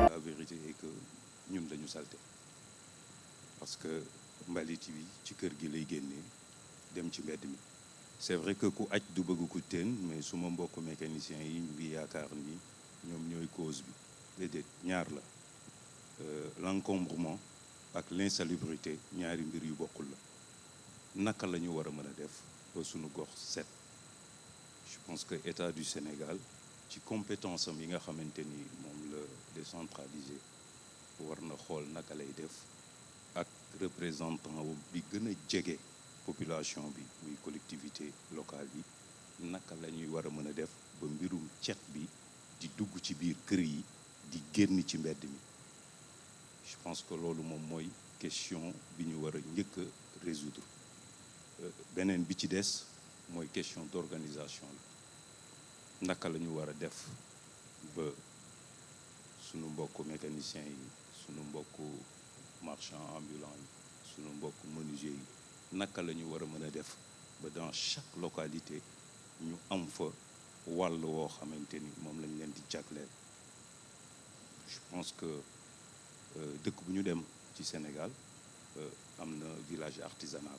La vérité est que ñun dañu salte parce que mbalit bi ci kër gi lay génnee dem ci mbedd mi. C'est vrai que ku aj du bëgg ku teen, mais suma mbokk mécaniciens yi ñu ngi yaakaar ni ñoom ñooy cause bi. Déedéet, ñaar la l'encombrement ak l'insalubrité ñaari mbir yu bokkul la. Naka la ñu war a mën a def ba suñu gox set. Je pense que État du Sénégal ci compétence am yi nga xamante ni moom la décentralisé war na xool naka lay def ak représentant bi gën a jege population bi muy collectivité locale bi naka la ñuy war a mën a def ba mbirum cet bi di dugg ci biir kër yi di génn ci mbedd mi. Je pense que loolu moom mooy question bi ñu war a njëkk a résoudre. Beneen bi ci des mooy question d'organisation la naka la ñu war a def ba sunu mbokku mécaniciens yi sunu mbokku marchand ambulant yi sunu mbokku menuisier yi naka la ñu war a mën a def ba dans chaque localité ñu am fa wàll woo xamante ni moom lañ leen di jagleel. Je pense que dëkk bu ñu dem ci Sénégal am na village artisanal.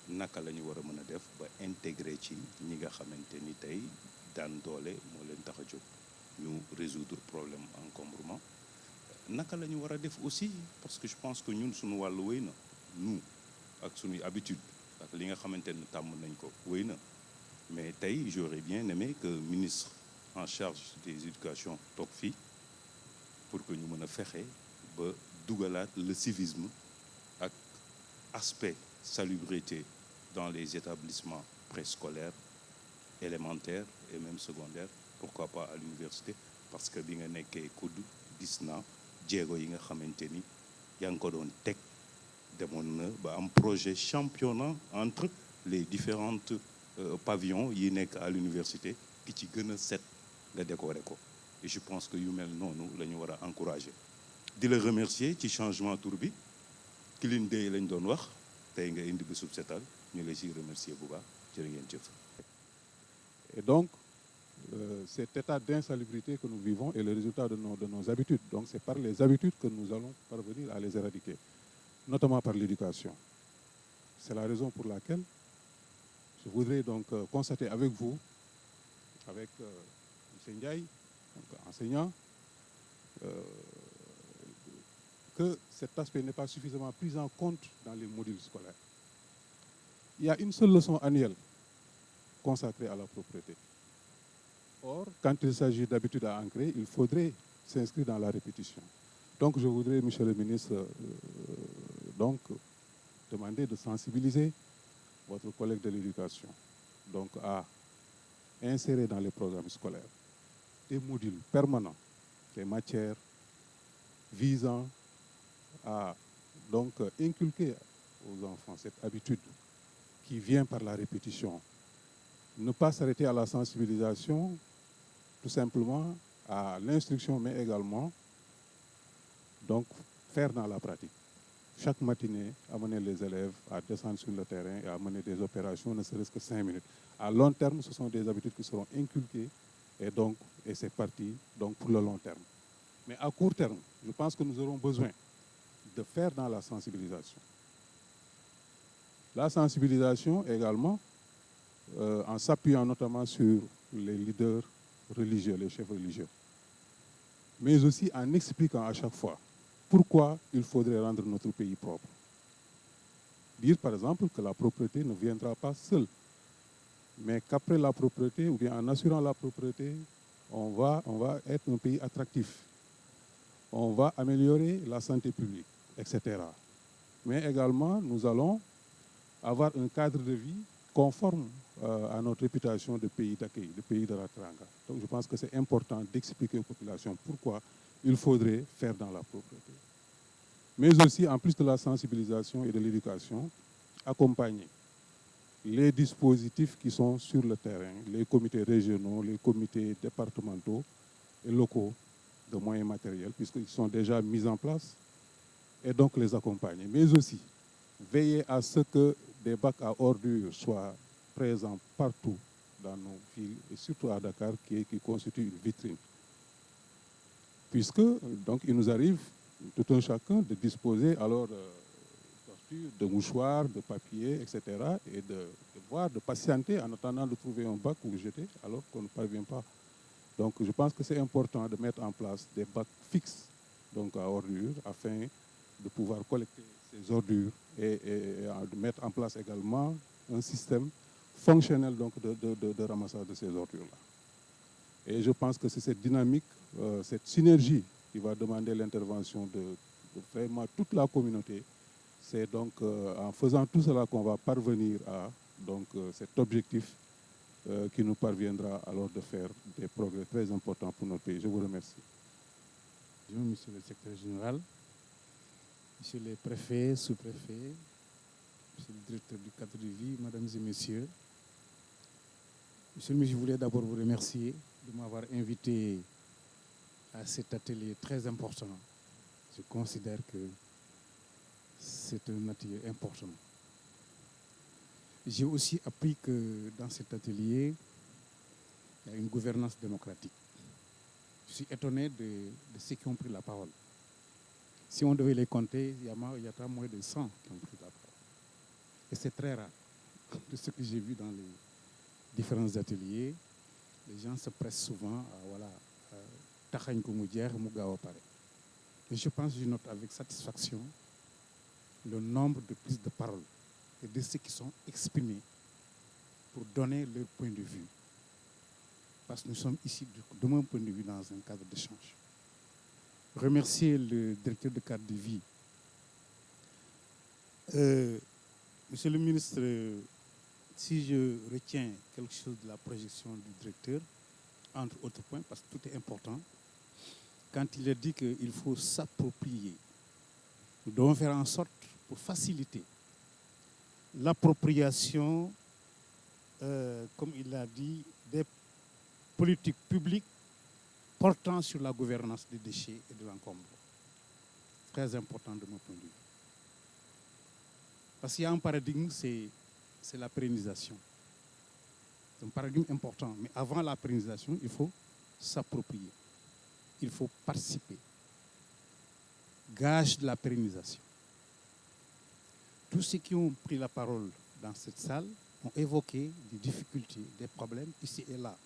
Naka la ñu war a mën a def ba intégrer ci ñi nga xamante ni tey daan doole moo leen tax a jóg ñu résoudre problème encombrement. Naka la ñu war a def aussi parce que je pense que ñun suñu wàllu wéy na nous ak suñuy habitude ak li nga xamante ne tàmm nañ ko wéy na mais tey j'aurais bien aimé que ministre en charge des éducations toog fii pour que ñu mën a fexe ba dugalaat le civisme ak aspect salubrité dans les établissements préscolaires, élémentaires et même secondaires, pourquoi pas à l'université, parce que bi nga nekkee kudd gis naa jéego yi nga xamante ni yaa ngi ko doon teg demoon na ba am projet championnat entre les différentes pavillons yi nekk à l'université ki ci gën a set nga décorer ko. Et je pense que yu mel noonu la ñu war a encourager. Di la remercier ci changement tur bi Clean Day lañ doon wax tey nga indi bésub setal ñu lay si remercier bu baax jërë ngeen jëf. Et donc cet état d'insalubrité que nous vivons est le résultat de nos habitudes. Donc c'est par les habitudes que nous allons parvenir à les éradiquer, notamment par l'éducation. C'est la raison pour laquelle je voudrais donc constater avec vous, avec M. Ndiaye, donc enseignant, que cet aspect n'est pas suffisamment pris en compte dans les modules scolaires. Il y a une seule leçon annuelle consacrée à la propreté. Or, quand il s'agit d'habitudes à ancrer, il faudrait s'inscrire dans la répétition. Donc, je voudrais, Monsieur le ministre, donc, demander de sensibiliser votre collègue de l'éducation, donc à insérer dans les programmes scolaires des modules permanents, des matières visant à donc inculquer aux enfants cette habitude qui vient par la répétition. Ne pas s'arrêter à la sensibilisation, tout simplement à l'instruction, mais également donc faire dans la pratique. Chaque matinée, amener les élèves à descendre sur le terrain et à mener des opérations, ne serait-ce que 5 minutes. À long terme, ce sont des habitudes qui seront inculquées et c'est parti donc pour le long terme. Mais à court terme, je pense que nous aurons besoin de faire dans la sensibilisation. La sensibilisation également, en s'appuyant notamment sur les leaders religieux, les chefs religieux, mais aussi en expliquant à chaque fois pourquoi il faudrait rendre notre pays propre. Dire par exemple que la propreté ne viendra pas seule, mais qu'après la propreté, ou bien en assurant la propreté, on va être un pays attractif. On va améliorer la santé publique, etc. Mais également, nous allons avoir un cadre de vie conforme à notre réputation de pays d'accueil, de pays de la Teranga. Donc je pense que c'est important d'expliquer aux populations pourquoi il faudrait faire dans la propreté. Mais aussi, en plus de la sensibilisation et de l'éducation, accompagner les dispositifs qui sont sur le terrain, les comités régionaux, les comités départementaux et locaux de moyens matériels, puisqu'ils sont déjà mis en place, et donc les accompagner. Mais aussi, veiller à ce que des bacs à ordures soient présents partout dans nos villes, et surtout à Dakar, qui constitue une vitrine. Puisque, donc, il nous arrive, tout un chacun, de disposer alors de mouchoirs, de papier, etc., et de patienter en attendant de trouver un bac ou le jeter, alors qu'on ne parvient pas. Donc, je pense que c'est important de mettre en place des bacs fixes, donc à ordures, afin de pouvoir collecter ces ordures et de mettre en place également un système fonctionnel donc, de ramassage de ces ordures-là. Et je pense que c'est cette dynamique, cette synergie qui va demander l'intervention de vraiment toute la communauté. C'est donc en faisant tout cela qu'on va parvenir à donc, cet objectif qui nous parviendra alors de faire des progrès très importants pour notre pays. Je vous remercie. Monsieur le secrétaire général, monsieur les préfets, sous-préfets, monsieur le directeur du cadre de vie, mesdames et messieurs. Monsieur le ministre, je voulais d'abord vous remercier de m'avoir invité à cet atelier très important. Je considère que c'est un atelier important. J'ai aussi appris que dans cet atelier, il y a une gouvernance démocratique. Je suis étonné de ceux qui ont pris la parole. Si on devait les compter, il y a moins de 100 qui ont pris la parole. Et c'est très rare. De ce que j'ai vu dans les différents ateliers, les gens se pressent souvent à et je pense que je note avec satisfaction le nombre de prises de parole et de ceux qui sont exprimés pour donner leur point de vue. Parce que nous sommes ici, de mon point de vue, dans un cadre d'échange. Remercier le directeur de cadre de vie. Monsieur le ministre, si je retiens quelque chose de la projection du directeur, entre autres points, parce que tout est important, quand il a dit qu'il faut s'approprier, nous devons faire en sorte, pour faciliter l'appropriation, comme il l'a dit, des politiques publiques portant sur la gouvernance des déchets et de l'encombre. Très important de mon point de vue. Parce qu'il y a un paradigme, c'est la pérennisation. C'est un paradigme important. Mais avant la pérennisation, il faut s'approprier. Il faut participer. Gage de la pérennisation. Tous ceux qui ont pris la parole dans cette salle ont évoqué des difficultés, des problèmes ici et là.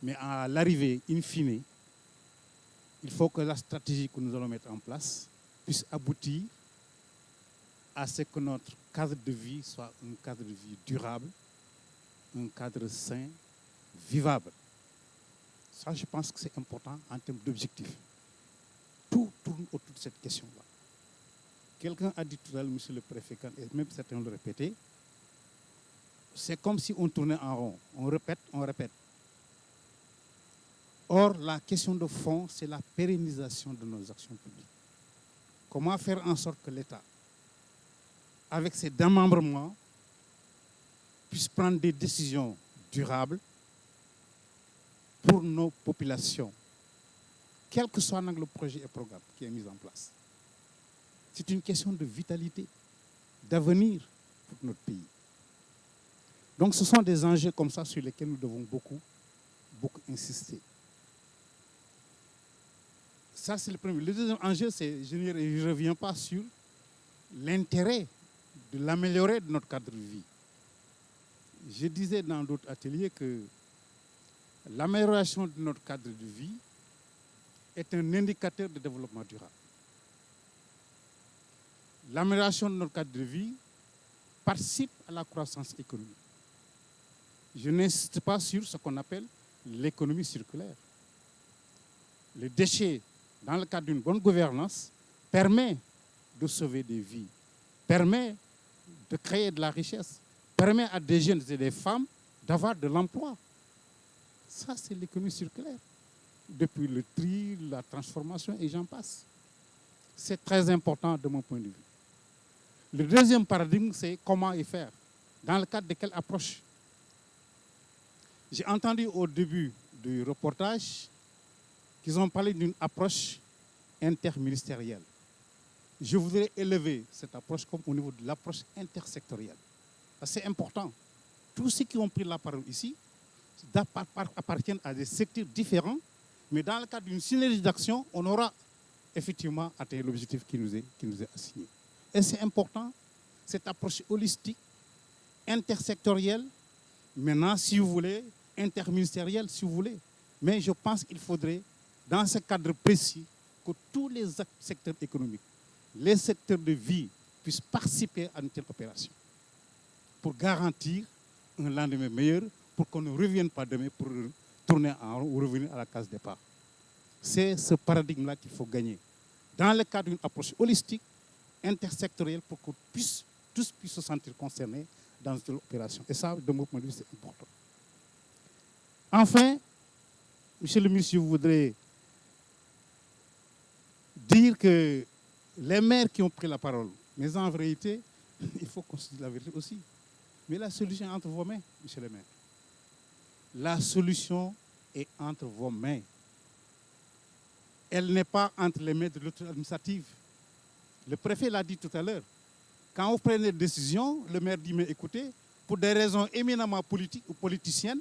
Mais à l'arrivée, in fine, il faut que la stratégie que nous allons mettre en place puisse aboutir à ce que notre cadre de vie soit un cadre de vie durable, un cadre sain, vivable. Ça, je pense que c'est important en termes d'objectifs. Tout tourne autour de cette question-là. Quelqu'un a dit tout à l'heure, monsieur le préfet, et même certains le répétaient, c'est comme si on tournait en rond. On répète, on répète. Or, la question de fond, c'est la pérennisation de nos actions publiques. Comment faire en sorte que l'État, avec ses démembrements, puisse prendre des décisions durables pour nos populations, quel que soit le projet et programme qui est mis en place. C'est une question de vitalité, d'avenir pour notre pays. Donc ce sont des enjeux comme ça sur lesquels nous devons beaucoup insister. Ça, c'est le premier. Le deuxième enjeu, c'est, je ne reviens pas sur l'intérêt de l'améliorer de notre cadre de vie. Je disais dans d'autres ateliers que l'amélioration de notre cadre de vie est un indicateur de développement durable. L'amélioration de notre cadre de vie participe à la croissance économique. Je n'insiste pas sur ce qu'on appelle l'économie circulaire. Les déchets, dans le cadre d'une bonne gouvernance, permet de sauver des vies, permet de créer de la richesse, permet à des jeunes et des femmes d'avoir de l'emploi. Ça, c'est l'économie circulaire. Depuis le tri, la transformation, et j'en passe. C'est très important de mon point de vue. Le deuxième paradigme, c'est comment y faire. Dans le cadre de quelle approche? J'ai entendu au début du reportage qu'ils ont parlé d'une approche interministérielle. je voudrais élever cette approche comme au niveau de l'approche intersectorielle. C'est important. Tous ceux qui ont pris la parole ici appartiennent à des secteurs différents, mais dans le cadre d'une synergie d'action, on aura effectivement atteint l'objectif qui nous est assigné. Et c'est important, cette approche holistique, intersectorielle, maintenant, si vous voulez, interministérielle, si vous voulez. Mais je pense qu'il faudrait, dans ce cadre précis, que tous les secteurs économiques, les secteurs de vie puissent participer à une telle opération pour garantir un lendemain meilleur, pour qu'on ne revienne pas demain pour tourner en rond ou revenir à la case départ. C'est ce paradigme-là qu'il faut gagner. Dans le cadre d'une approche holistique, intersectorielle, pour que tous puissent se sentir concernés dans cette opération. Et ça, de mon point de vue, c'est important. Enfin, monsieur le ministre, je voudrais dire que les maires qui ont pris la parole, mais en vérité, il faut qu'on se dise la vérité aussi. Mais la solution est entre vos mains, monsieur le maire. La solution est entre vos mains. Elle n'est pas entre les mains de l'autorité administrative. Le préfet l'a dit tout à l'heure. Quand vous prenez des décisions, le maire dit, mais écoutez, pour des raisons éminemment politiques ou politiciennes,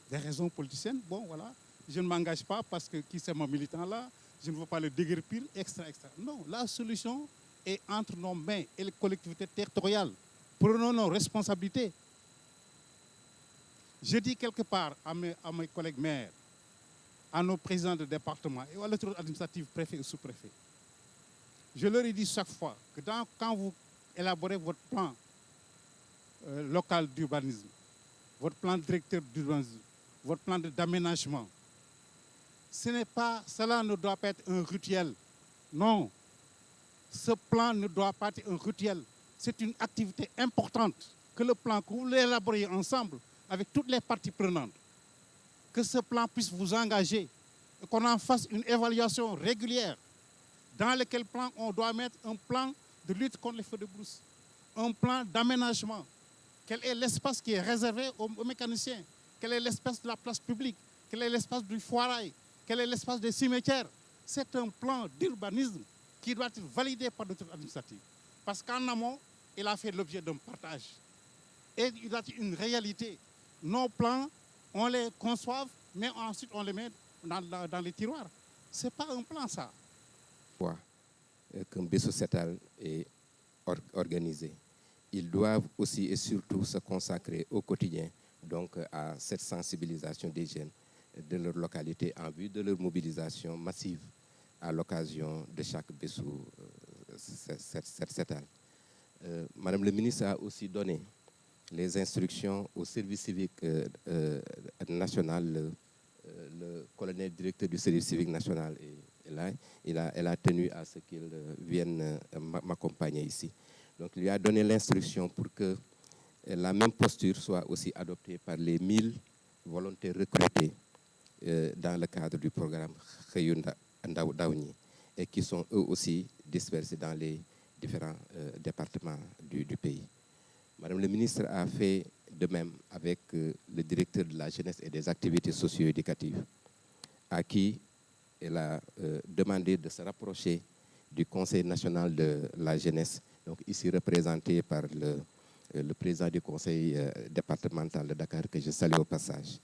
des raisons politiciennes, bon voilà, je ne m'engage pas parce que qui c'est mon militant là, je ne veux pas le déguerpir, extra. Non, la solution est entre nos mains et les collectivités territoriales. Prenons nos responsabilités. Je dis quelque part à mes collègues maires, à nos présidents de département et à l'autorité administrative, préfet et sous-préfet. Je leur ai dit chaque fois que quand vous élaborez votre plan local d'urbanisme, votre plan directeur d'urbanisme, votre plan d'aménagement, cela ne doit pas être un rituel. Non, ce plan ne doit pas être un rituel. C'est une activité importante que le plan, que vous l'élaborez ensemble avec toutes les parties prenantes, que ce plan puisse vous engager et qu'on en fasse une évaluation régulière dans lequel plan on doit mettre un plan de lutte contre les feux de brousse, un plan d'aménagement. Quel est l'espace qui est réservé aux mécaniciens? Quel est l'espace de la place publique? Quel est l'espace du foirail? Quel est l'espace des cimetières? C'est un plan d'urbanisme qui doit être validé par l'autorité administrative. Parce qu'en amont, il a fait l'objet d'un partage. Et il doit être une réalité. Nos plans, on les conçoit, mais ensuite on les met dans les tiroirs. Ce n'est pas un plan, ça. Qu'un Bessou Setal est organisé. Ils doivent aussi et surtout se consacrer au quotidien donc à cette sensibilisation des jeunes de leur localité en vue de leur mobilisation massive à l'occasion de chaque Bessou Setal. Madame le ministre a aussi donné les instructions au service civique national. Le colonel directeur du service civique national est là. Elle a tenu à ce qu'il vienne m'accompagner ici. Donc, il lui a donné l'instruction pour que la même posture soit aussi adoptée par les 1000 volontaires recrutés dans le cadre du programme Khayunda Ndaouni et qui sont eux aussi dispersés dans les différents départements du pays. Madame le ministre a fait de même avec le directeur de la jeunesse et des activités socio-éducatives, à qui elle a demandé de se rapprocher du Conseil national de la jeunesse, donc ici représenté par le président du conseil départemental de Dakar, que je salue au passage.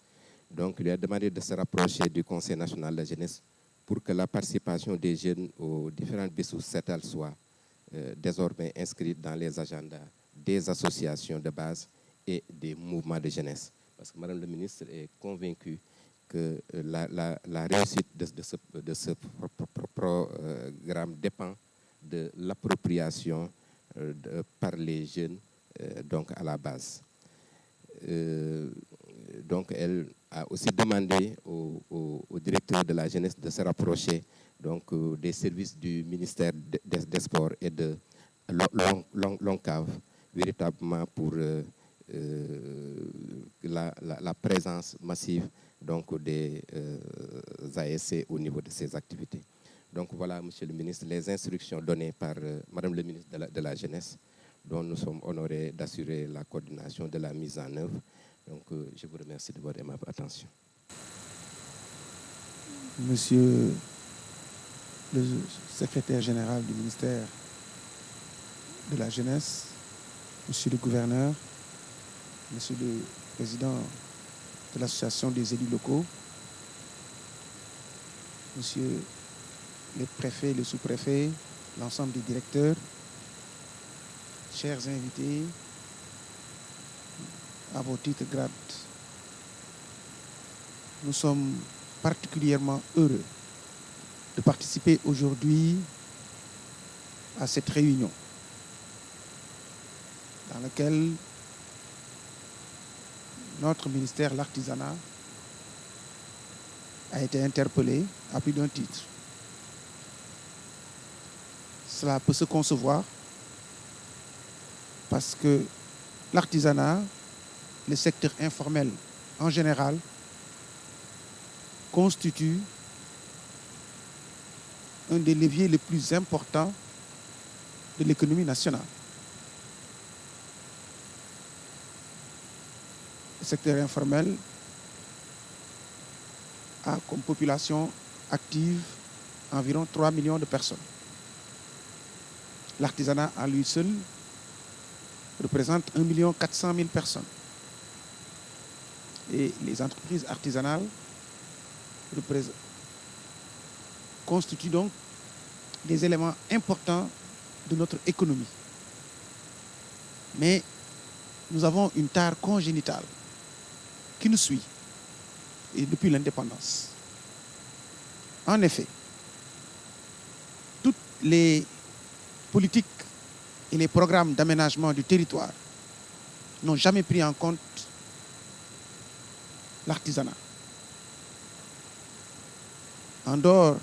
Donc, il lui a demandé de se rapprocher du Conseil national de la jeunesse pour que la participation des jeunes aux différentes Bessou Setal soit désormais inscrite dans les agendas des associations de base et des mouvements de jeunesse. Parce que Madame le ministre est convaincue que la réussite de ce programme dépend de l'appropriation par les jeunes donc à la base. Donc elle a aussi demandé au directeur de la jeunesse de se rapprocher donc, des services du ministère des Sports et de l'ONCAV, véritablement pour la présence massive donc, des ASC au niveau de ces activités. Donc voilà, Monsieur le ministre, les instructions données par Madame le ministre de la Jeunesse, dont nous sommes honorés d'assurer la coordination de la mise en œuvre. Donc je vous remercie de votre aimable attention. Monsieur le secrétaire général du ministère de la Jeunesse, Monsieur le gouverneur, Monsieur le président de l'association des élus locaux, Monsieur les préfets, les sous-préfets, l'ensemble des directeurs, chers invités, à vos titres grades, nous sommes particulièrement heureux de participer aujourd'hui à cette réunion dans laquelle notre ministère de l'Artisanat a été interpellé à plus d'un titre. Cela peut se concevoir parce que l'artisanat, le secteur informel en général, constitue un des leviers les plus importants de l'économie nationale. Le secteur informel a comme population active environ 3 millions de personnes. L'artisanat à lui seul représente 1 400 000 personnes. Et les entreprises artisanales constituent donc des éléments importants de notre économie. Mais nous avons une tare congénitale qui nous suit et depuis l'indépendance. En effet, toutes les politiques et les programmes d'aménagement du territoire n'ont jamais pris en compte l'artisanat. En dehors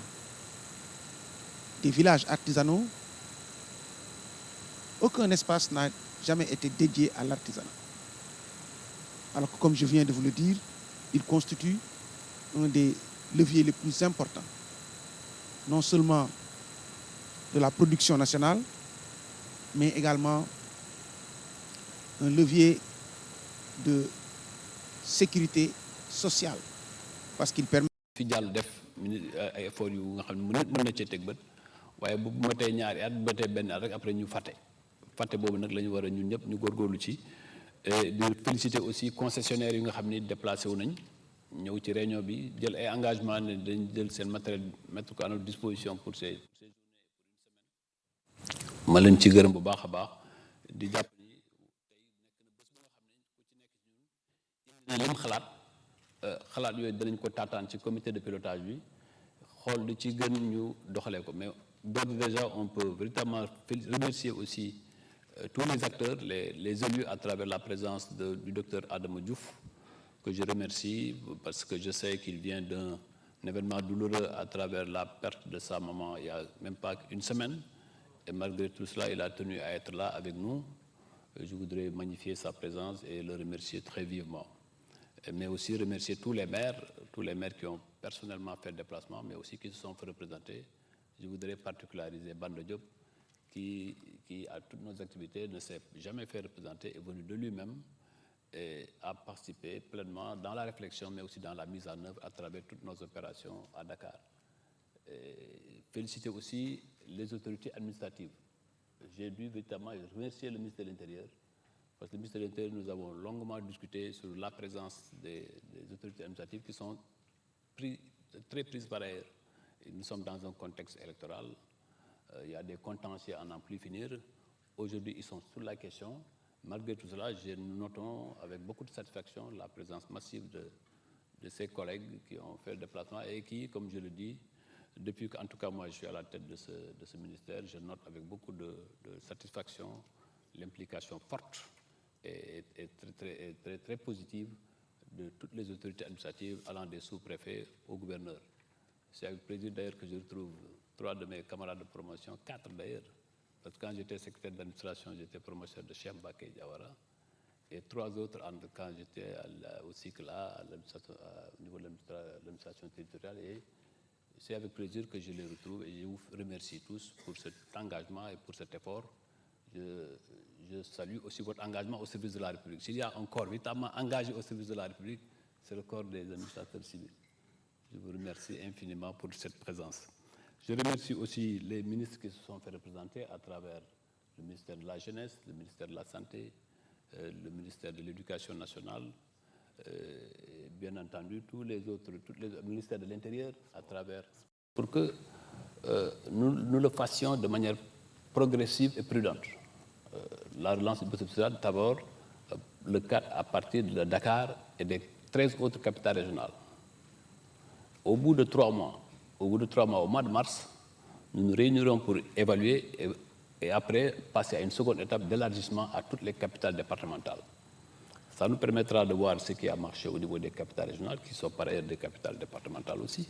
des villages artisanaux, aucun espace n'a jamais été dédié à l'artisanat. Alors que, comme je viens de vous le dire, il constitue un des leviers les plus importants, non seulement de la production nationale, mais également un levier de sécurité sociale, parce qu'il permet fi jàll def ay effort yu nga xam ne mën na cee teg bët waaye bu matee ñaari at bu matee benn at rek après ñu fàtte boobu nag la ñu war a ñun ñëpp ñu góorgóorlu ci di féliciter aussi concessionnaires yi nga xam ni déplacé wu nañ ñëw ci réunion bi jël ay engagement ne dañ jël seen matériel mettre ko à notre disposition pour ces journées ma leen ci gërëm bu baax a baax di jàpp ni tey nekk na bés bu nga xam ne ku ci nekk ñun indi na lim xalaat yooyu danañ ko taataan ci comité de pilotage bi xool di ci gën ñu doxalee ko mais d'ores et déjà on peut véritablement remercier aussi tous les acteurs, les élus à travers la présence du docteur Adama Diouf, que je remercie parce que je sais qu'il vient d'un événement douloureux à travers la perte de sa maman il n'y a même pas une semaine. Et malgré tout cela, il a tenu à être là avec nous. Je voudrais magnifier sa présence et le remercier très vivement. Mais aussi remercier tous les maires qui ont personnellement fait le déplacement, mais aussi qui se sont fait représenter. Je voudrais particulariser Banda Diop, qui à toutes nos activités ne s'est jamais fait représenter, est venu de lui-même et a participé pleinement dans la réflexion, mais aussi dans la mise en œuvre à travers toutes nos opérations à Dakar. Et féliciter aussi les autorités administratives. J'ai dû véritablement remercier le ministre de l'Intérieur, parce que le ministre de l'Intérieur, nous avons longuement discuté sur la présence des autorités administratives qui sont très prises par ailleurs. Et nous sommes dans un contexte électoral. Il y a des contentieux à n'en plus finir. Aujourd'hui, ils sont sur la question. Malgré tout cela, nous notons avec beaucoup de satisfaction la présence massive de ces collègues qui ont fait le déplacement et qui, comme je le dis, depuis qu'en tout cas moi je suis à la tête de ce ministère, je note avec beaucoup de satisfaction l'implication forte et très positive de toutes les autorités administratives allant des sous-préfets au gouverneur. C'est avec plaisir d'ailleurs que je retrouve 3 de mes camarades de promotion, 4 d'ailleurs, parce que quand j'étais secrétaire d'administration, j'étais promoteur de Cheikh Mbacké Diawara, et 3 autres quand j'étais au cycle A, au niveau de l'administration territoriale, et c'est avec plaisir que je les retrouve et je vous remercie tous pour cet engagement et pour cet effort. Je salue aussi votre engagement au service de la République. S'il y a un corps véritablement engagé au service de la République, c'est le corps des administrateurs civils. Je vous remercie infiniment pour cette présence. Je remercie aussi les ministres qui se sont fait représenter à travers le ministère de la Jeunesse, le ministère de la Santé, le ministère de l'Éducation nationale, et bien entendu tous les ministères de l'Intérieur à travers, pour que nous le fassions de manière progressive et prudente. La relance du processus social, d'abord, le cadre à partir de Dakar et des 13 autres capitales régionales. Au bout de 3 mois, au mois de mars, nous nous réunirons pour évaluer et après passer à une seconde étape d'élargissement à toutes les capitales départementales. Ça nous permettra de voir ce qui a marché au niveau des capitales régionales, qui sont par ailleurs des capitales départementales aussi,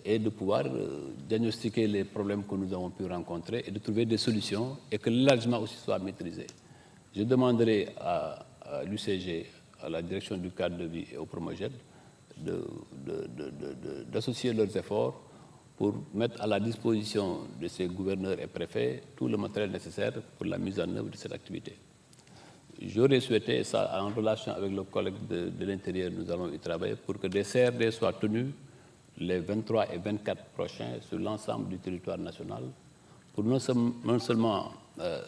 et de pouvoir diagnostiquer les problèmes que nous avons pu rencontrer et de trouver des solutions et que l'élargissement aussi soit maîtrisé. Je demanderai à l'UCG, à la direction du cadre de vie et au Promoged d'associer leurs efforts pour mettre à la disposition de ces gouverneurs et préfets tout le matériel nécessaire pour la mise en œuvre de cette activité. J'aurais souhaité, ça en relation avec le collègue de l'Intérieur, nous allons y travailler pour que des CRD soient tenus les 23 et 24 prochains sur l'ensemble du territoire national pour non seulement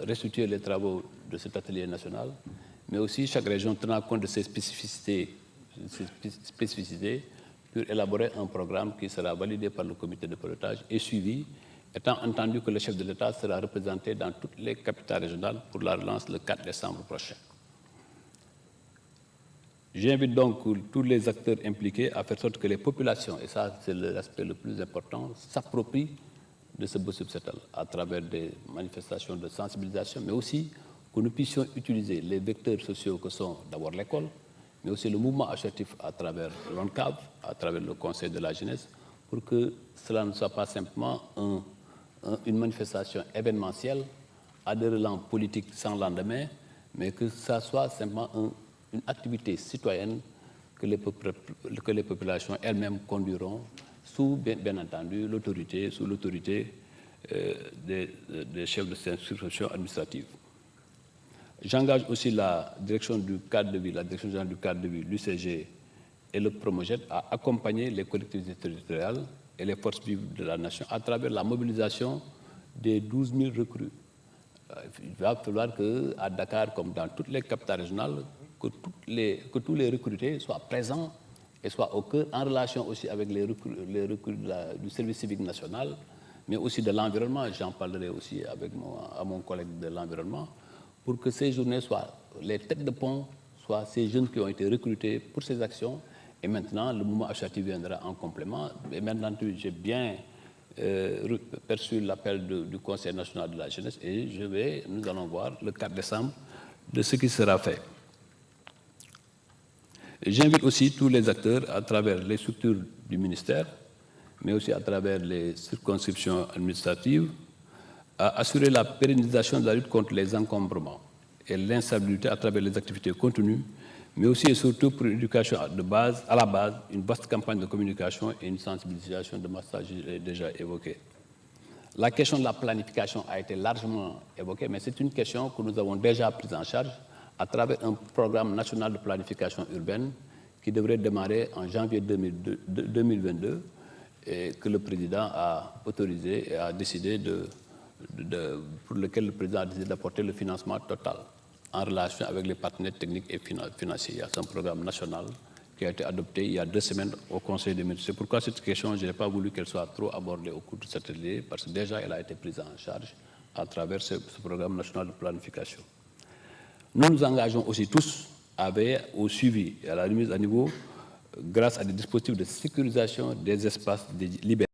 restituer les travaux de cet atelier national, mais aussi chaque région tenant compte de ses spécificités pour élaborer un programme qui sera validé par le comité de pilotage et suivi, étant entendu que le chef de l'État sera représenté dans toutes les capitales régionales pour la relance le 4 décembre prochain. J'invite donc tous les acteurs impliqués à faire sorte que les populations, et ça c'est l'aspect le plus important, s'approprient de ce beau subsetal à travers des manifestations de sensibilisation, mais aussi que nous puissions utiliser les vecteurs sociaux que sont d'abord l'école, mais aussi le mouvement associatif à travers l'ONCAV, à travers le Conseil de la jeunesse, pour que cela ne soit pas simplement une manifestation événementielle à des relents politiques sans lendemain, mais que ça soit simplement une activité citoyenne que les populations elles-mêmes conduiront sous, bien entendu, sous l'autorité des chefs de circonscription administrative. J'engage aussi la direction du cadre de vie, la direction générale du cadre de vie, l'UCG et le Promoged à accompagner les collectivités territoriales et les forces vives de la nation à travers la mobilisation des 12 000 recrues. Il va falloir qu'à Dakar, comme dans toutes les capitales régionales, que tous les recrutés soient présents et soient au cœur, en relation aussi avec les recrues du service civique national, mais aussi de l'environnement. J'en parlerai aussi à mon collègue de l'environnement, pour que ces journées soient, les têtes de pont, soient ces jeunes qui ont été recrutés pour ces actions. Et maintenant, le mouvement associatif viendra en complément. Et maintenant, j'ai bien perçu l'appel du Conseil national de la jeunesse et nous allons voir le 4 décembre de ce qui sera fait. J'invite aussi tous les acteurs à travers les structures du ministère, mais aussi à travers les circonscriptions administratives, à assurer la pérennisation de la lutte contre les encombrements et l'instabilité à travers les activités contenues, mais aussi et surtout pour une éducation à la base, une vaste campagne de communication et une sensibilisation de massage déjà évoquée. La question de la planification a été largement évoquée, mais c'est une question que nous avons déjà prise en charge à travers un programme national de planification urbaine qui devrait démarrer en janvier 2022 et que le président a autorisé et a décidé pour lequel le président a décidé d'apporter le financement total en relation avec les partenaires techniques et financiers. Il y a un programme national qui a été adopté il y a 2 semaines au Conseil des ministres. C'est pourquoi cette question, je n'ai pas voulu qu'elle soit trop abordée au cours de cet atelier, parce que déjà, elle a été prise en charge à travers ce programme national de planification. Nous nous engageons aussi tous à veiller au suivi et à la remise à niveau grâce à des dispositifs de sécurisation des espaces libérés.